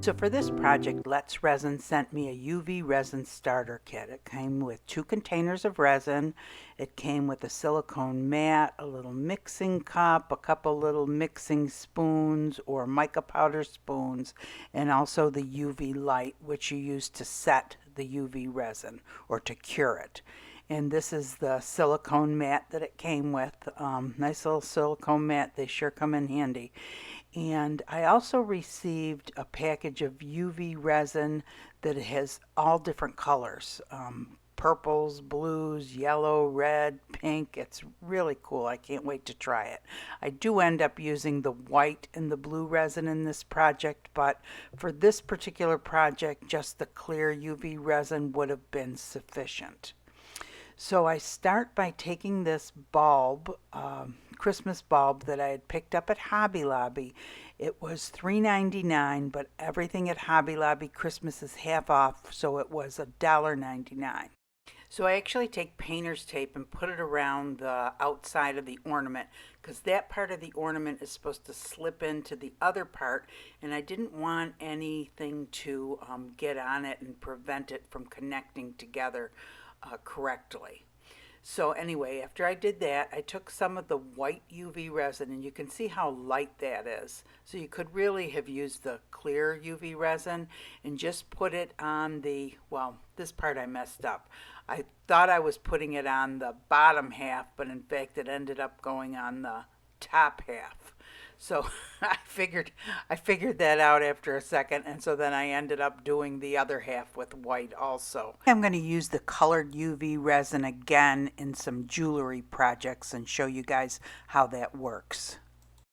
So for this project, Let's Resin sent me a UV resin starter kit. It came with 2 containers of resin. It came with a silicone mat, a little mixing cup, a couple little mixing spoons or mica powder spoons, and also the UV light, which you use to set the UV resin or to cure it. And this is the silicone mat that it came with. Nice little silicone mat. They sure come in handy. And I also received a package of UV resin that has all different colors. Purples, blues, yellow, red, pink. It's really cool. I can't wait to try it. I do end up using the white and the blue resin in this project, but for this particular project, just the clear UV resin would have been sufficient. So I start by taking this bulb, Christmas bulb that I had picked up at Hobby Lobby. It was $3.99, but everything at Hobby Lobby Christmas is half off, so it was $1.99. So I actually take painter's tape and put it around the outside of the ornament, because that part of the ornament is supposed to slip into the other part, and I didn't want anything to get on it and prevent it from connecting together correctly. So anyway, after I did that, I took some of the white UV resin, and you can see how light that is. So you could really have used the clear UV resin and just put it on the, well, this part I messed up. I thought I was putting it on the bottom half, but in fact it ended up going on the top half. So I figured that out after a second, and so then I ended up doing the other half with white also. I'm going to use the colored UV resin again in some jewelry projects and show you guys how that works.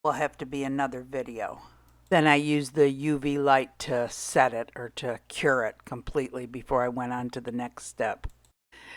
Will have to be another video. Then I used the UV light to set it or to cure it completely before I went on to the next step.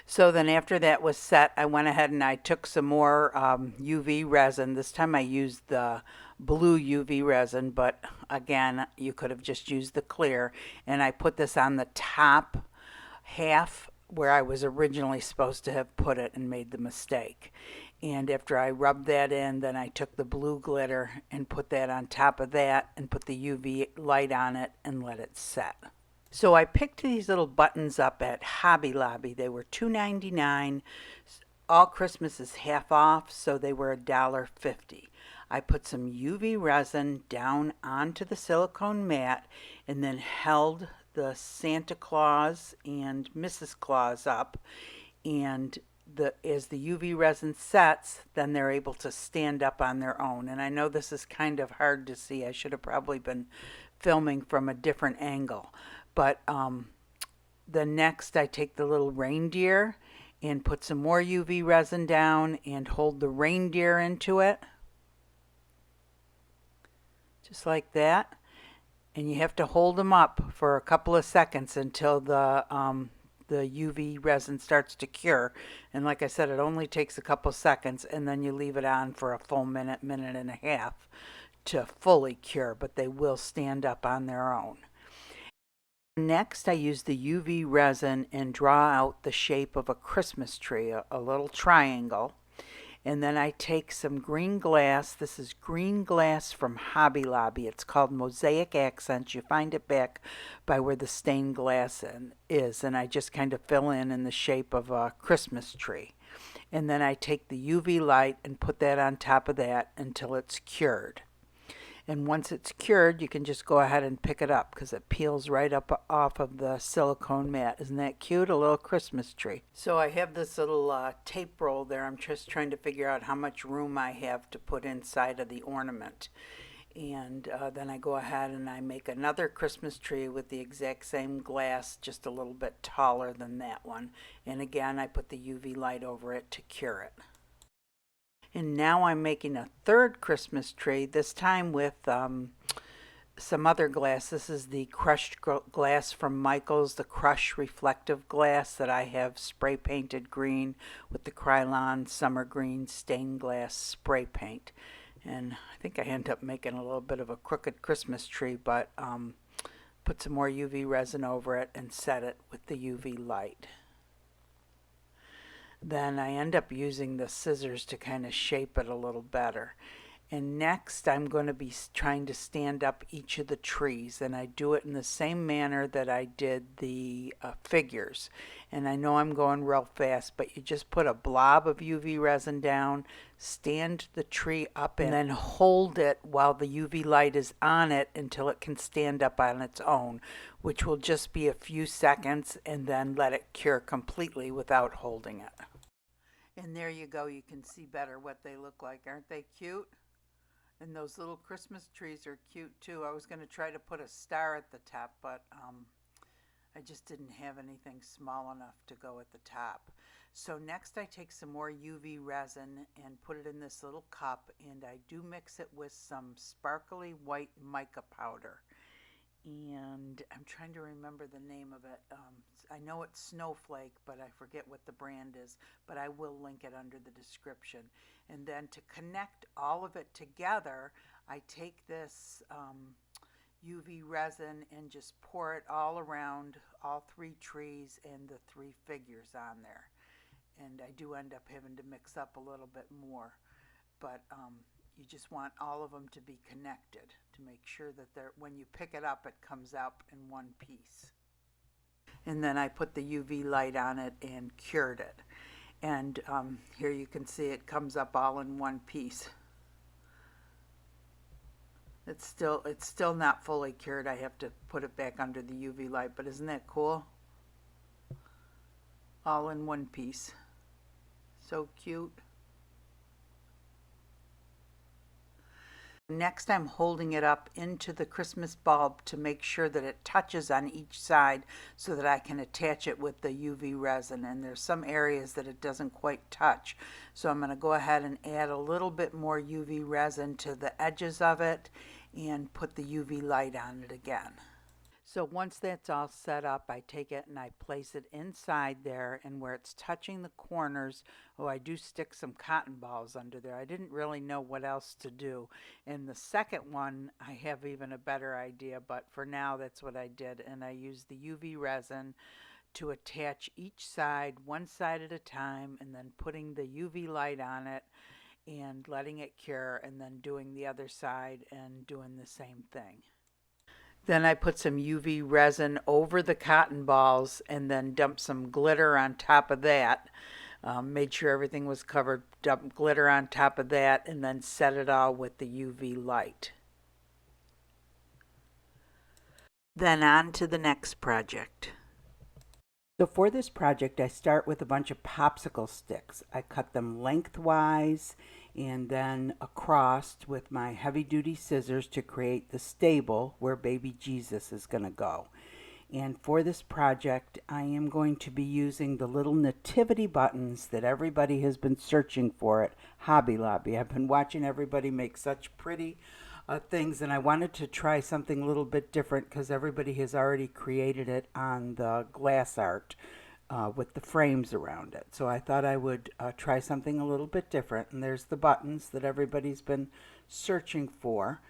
So then after that was set, I went ahead and I took some more UV resin. This time I used the blue UV resin, but again, you could have just used the clear. And I put this on the top half where I was originally supposed to have put it and made the mistake. And after I rubbed that in, then I took the blue glitter and put that on top of that and put the UV light on it and let it set. So I picked these little buttons up at Hobby Lobby. They were $2.99. All Christmas is half off, so they were $1.50. I put some UV resin down onto the silicone mat and then held the Santa Claus and Mrs. Claus up, and as the UV resin sets, then they're able to stand up on their own. And I know this is kind of hard to see. I should have probably been filming from a different angle. But the next I take the little reindeer and put some more UV resin down and hold the reindeer into it. Just like that. And you have to hold them up for a couple of seconds until the UV resin starts to cure. And like I said, it only takes a couple seconds, and then you leave it on for a full minute, minute and a half to fully cure, but they will stand up on their own. Next, I use the UV resin and draw out the shape of a Christmas tree, a little triangle. And then I take some green glass. This is green glass from Hobby Lobby. It's called Mosaic Accents. You find it back by where the stained glass is. And I just kind of fill in the shape of a Christmas tree. And then I take the UV light and put that on top of that until it's cured. And once it's cured, you can just go ahead and pick it up because it peels right up off of the silicone mat. Isn't that cute? A little Christmas tree. So I have this little tape roll there. I'm just trying to figure out how much room I have to put inside of the ornament. And then I go ahead and I make another Christmas tree with the exact same glass, just a little bit taller than that one. And again, I put the UV light over it to cure it. And now I'm making a third Christmas tree, this time with some other glass. This is the crushed glass from Michael's, the crushed reflective glass that I have spray painted green with the Krylon Summer Green stained glass spray paint. And I think I end up making a little bit of a crooked Christmas tree, but put some more UV resin over it and set it with the UV light. Then I end up using the scissors to kind of shape it a little better. And next I'm going to be trying to stand up each of the trees, and I do it in the same manner that I did the figures. And I know I'm going real fast, but you just put a blob of UV resin down, stand the tree up, and then hold it while the UV light is on it until it can stand up on its own, which will just be a few seconds, and then let it cure completely without holding it. And there you go, you can see better what they look like. Aren't they cute? And those little Christmas trees are cute too. I was going to try to put a star at the top, but I just didn't have anything small enough to go at the top. So next I take some more UV resin and put it in this little cup, and I do mix it with some sparkly white mica powder. And I'm trying to remember the name of it. I know it's Snowflake, but I forget what the brand is, but I will link it under the description. And then to connect all of it together, I take this UV resin and just pour it all around all three trees and the three figures on there. And I do end up having to mix up a little bit more, but you just want all of them to be connected to make sure that when you pick it up, it comes up in one piece. And then I put the UV light on it and cured it. And here you can see it comes up all in one piece. It's still not fully cured. I have to put it back under the UV light, but isn't that cool? All in one piece. So cute. Next, I'm holding it up into the Christmas bulb to make sure that it touches on each side so that I can attach it with the UV resin. And there's some areas that it doesn't quite touch. So I'm going to go ahead and add a little bit more UV resin to the edges of it and put the UV light on it again. So once that's all set up, I take it and I place it inside there, and where it's touching the corners, oh, I do stick some cotton balls under there. I didn't really know what else to do. And the second one, I have even a better idea, but for now, that's what I did. And I used the UV resin to attach each side, one side at a time, and then putting the UV light on it and letting it cure, and then doing the other side and doing the same thing. Then I put some UV resin over the cotton balls and then dumped some glitter on top of that. Made sure everything was covered, dumped glitter on top of that, and then set it all with the UV light. Then on to the next project. So for this project, I start with a bunch of popsicle sticks. I cut them lengthwise and then across with my heavy-duty scissors to create the stable where baby Jesus is going to go. And for this project, I am going to be using the little nativity buttons that everybody has been searching for at Hobby Lobby. I've been watching everybody make such pretty things, and I wanted to try something a little bit different because everybody has already created it on the glass art with the frames around it. So I thought I would try something a little bit different. And there's the buttons that everybody's been searching for.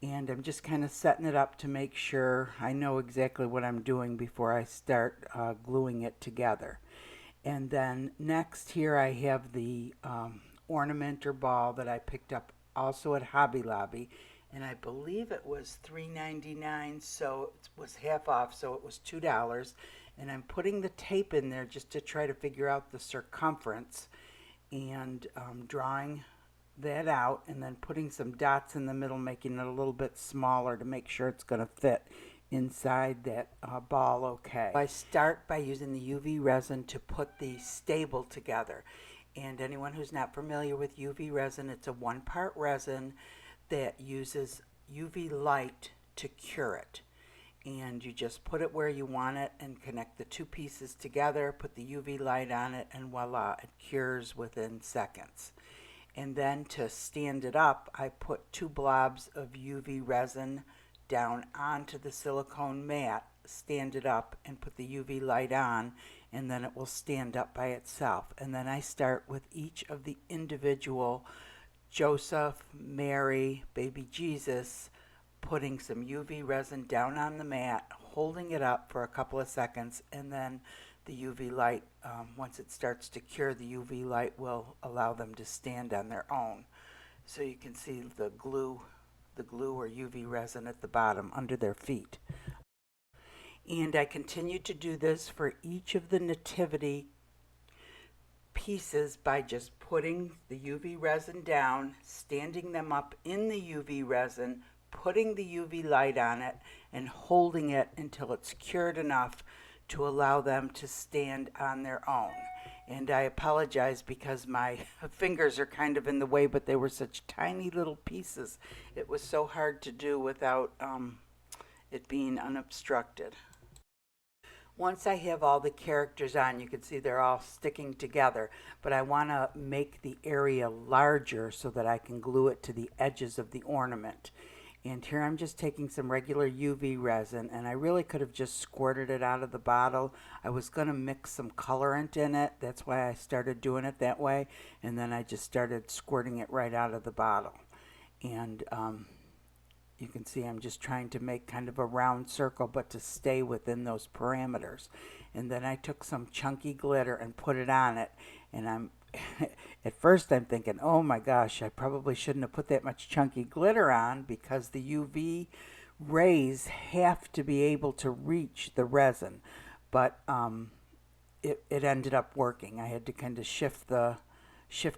And I'm just kind of setting it up to make sure I know exactly what I'm doing before I start gluing it together. And then next here I have the ornament or ball that I picked up also at Hobby Lobby. And I believe it was $3.99, so it was half off, so it was $2. And I'm putting the tape in there just to try to figure out the circumference, and drawing that out, and then putting some dots in the middle, making it a little bit smaller to make sure it's going to fit inside that ball okay. I start by using the UV resin to put the stable together. And anyone who's not familiar with UV resin, it's a one-part resin that uses UV light to cure it. And you just put it where you want it and connect the two pieces together, put the UV light on it, and voila, it cures within seconds. And then to stand it up, I put 2 blobs of UV resin down onto the silicone mat, stand it up, and put the UV light on, and then it will stand up by itself. And then I start with each of the individual Joseph, Mary, baby Jesus, putting some UV resin down on the mat, holding it up for a couple of seconds, and then the UV light, once it starts to cure, the UV light will allow them to stand on their own. so you can see the glue or UV resin at the bottom under their feet. And I continue to do this for each of the nativity pieces by just putting the UV resin down, standing them up in the UV resin, putting the UV light on it, and holding it until it's cured enough to allow them to stand on their own. And I apologize because my fingers are kind of in the way, but they were such tiny little pieces. It was so hard to do without it being unobstructed. Once I have all the characters on, you can see they're all sticking together, but I want to make the area larger so that I can glue it to the edges of the ornament. And here I'm just taking some regular UV resin, and I really could have just squirted it out of the bottle. I was going to mix some colorant in it. That's why I started doing it that way. And then I just started squirting it right out of the bottle. And you can see I'm just trying to make kind of a round circle, but to stay within those parameters. And then I took some chunky glitter and put it on it. And at first I'm thinking, oh my gosh, I probably shouldn't have put that much chunky glitter on because the UV rays have to be able to reach the resin. But it ended up working. I had to kind of shift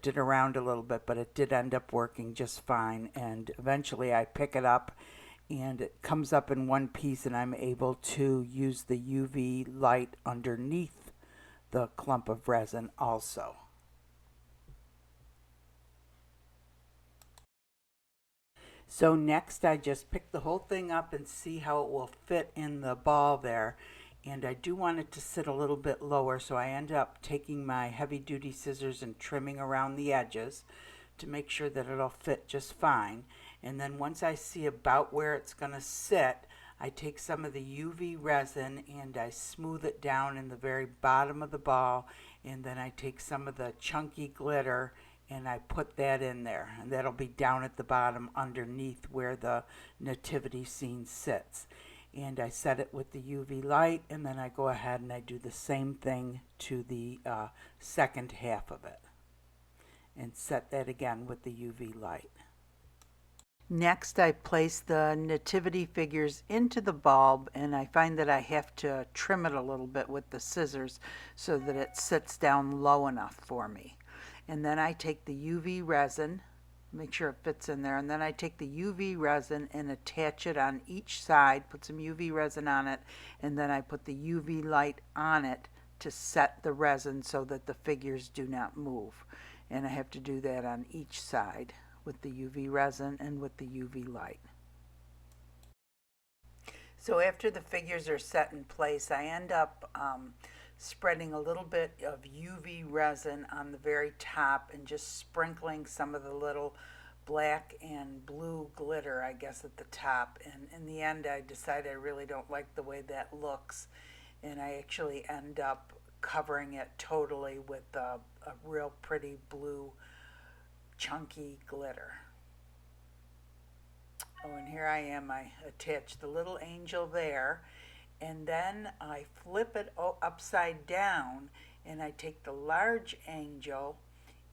it around a little bit, but it did end up working just fine. And eventually I pick it up and it comes up in one piece, and I'm able to use the UV light underneath the clump of resin also. So next I just pick the whole thing up and see how it will fit in the ball there. And I do want it to sit a little bit lower, so I end up taking my heavy duty scissors and trimming around the edges to make sure that it'll fit just fine. And then once I see about where it's going to sit, I take some of the UV resin and I smooth it down in the very bottom of the ball, and then I take some of the chunky glitter and I put that in there, and that'll be down at the bottom underneath where the nativity scene sits. And I set it with the UV light, and then I go ahead and I do the same thing to the second half of it and set that again with the UV light. Next, I place the nativity figures into the bulb, and I find that I have to trim it a little bit with the scissors so that it sits down low enough for me. And then I take the UV resin, make sure it fits in there, and then I take the UV resin and attach it on each side, put some UV resin on it, and then I put the UV light on it to set the resin so that the figures do not move. And I have to do that on each side with the UV resin and with the UV light. So after the figures are set in place, I end up spreading a little bit of UV resin on the very top and just sprinkling some of the little black and blue glitter, I guess, at the top. And in the end, I decided I really don't like the way that looks, and I actually end up covering it totally with a real pretty blue chunky glitter. Oh, and here I am. I attached the little angel there, and then I flip it upside down, and I take the large angel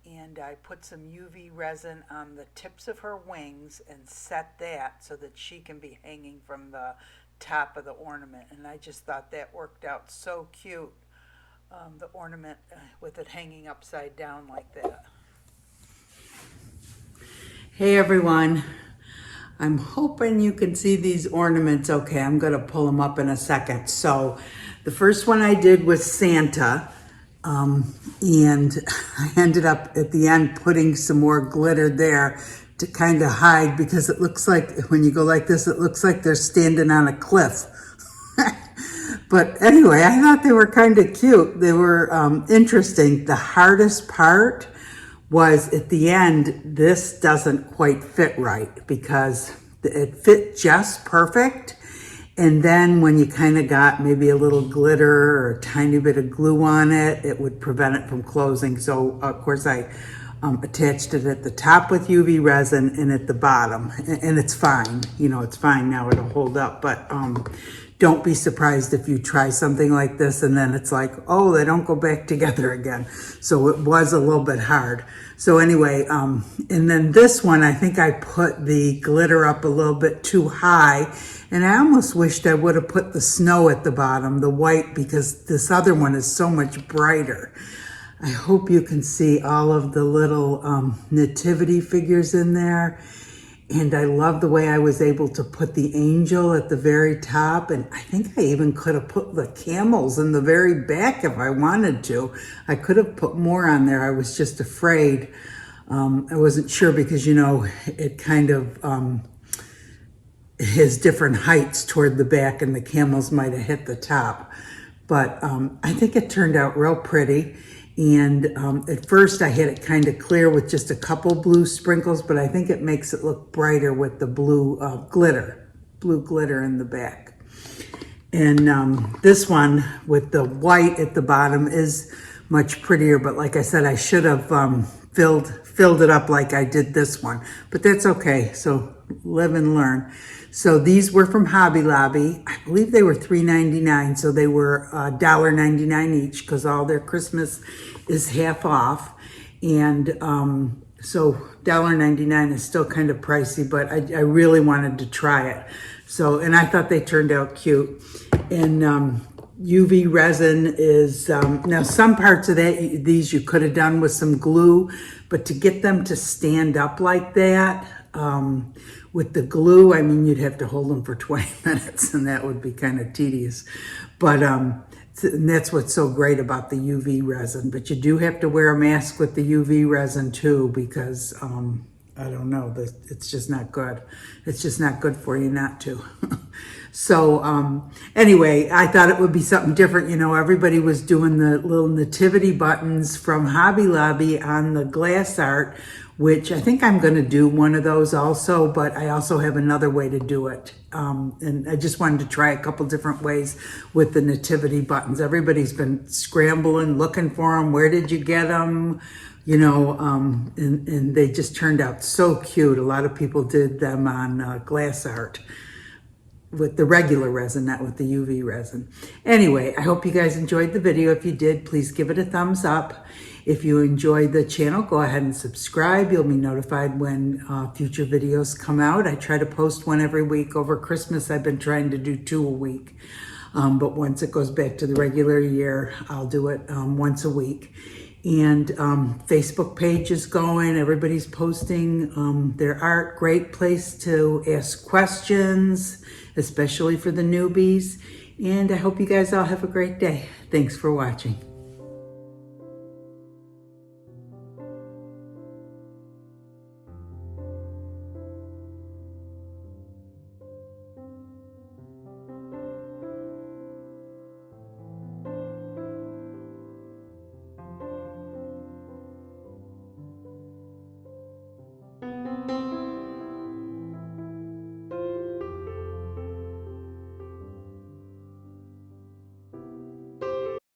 and I put some UV resin on the tips of her wings and set that so that she can be hanging from the top of the ornament. And I just thought that worked out so cute, the ornament with it hanging upside down like that. Hey everyone, I'm hoping you can see these ornaments okay. I'm going to pull them up in a second. So the first one I did was Santa, and I ended up at the end putting some more glitter there to kind of hide, because it looks like when you go like this, it looks like they're standing on a cliff. But anyway, I thought they were kind of cute. They were interesting. The hardest part was at the end, this doesn't quite fit right because it fit just perfect. And then when you kind of got maybe a little glitter or a tiny bit of glue on it, it would prevent it from closing. So of course I attached it at the top with UV resin and at the bottom, and it's fine. You know, it's fine now, it'll hold up. But don't be surprised if you try something like this and then it's like, oh, they don't go back together again. So it was a little bit hard. So anyway, and then this one, I think I put the glitter up a little bit too high, and I almost wished I would have put the snow at the bottom, the white, because this other one is so much brighter. I hope you can see all of the little nativity figures in there. And I love the way I was able to put the angel at the very top. And I think I even could have put the camels in the very back if I wanted to. I could have put more on there. I was just afraid. I wasn't sure because, you know, it kind of has different heights toward the back and the camels might have hit the top. But I think it turned out real pretty. And at first I had it kind of clear with just a couple blue sprinkles, but I think it makes it look brighter with the blue glitter in the back. And this one with the white at the bottom is much prettier, but like I said, I should have filled it up like I did this one, but that's okay. So live and learn. So these were from Hobby Lobby. I believe they were $3.99, so they were $1.99 each because all their Christmas is half off. And so $1.99 is still kind of pricey, but I really wanted to try it. So, and I thought they turned out cute. And UV resin is, now some parts of these you could have done with some glue, but to get them to stand up like that, with the glue, I mean, you'd have to hold them for 20 minutes and that would be kind of tedious. But and that's what's so great about the UV resin. But you do have to wear a mask with the UV resin too, because I don't know, it's just not good. It's just not good for you not to. So anyway, I thought it would be something different. You know, everybody was doing the little nativity buttons from Hobby Lobby on the glass art, which I think I'm going to do one of those also, but I also have another way to do it. And I just wanted to try a couple different ways with the nativity buttons. Everybody's been scrambling, looking for them. Where did you get them? You know, and they just turned out so cute. A lot of people did them on glass art with the regular resin, not with the UV resin. Anyway, I hope you guys enjoyed the video. If you did, please give it a thumbs up. If you enjoyed the channel, go ahead and subscribe. You'll be notified when future videos come out. I try to post one every week. Over Christmas, I've been trying to do 2 a week. But once it goes back to the regular year, I'll do it once a week. And Facebook page is going. Everybody's posting their art. Great place to ask questions, especially for the newbies. And I hope you guys all have a great day. Thanks for watching.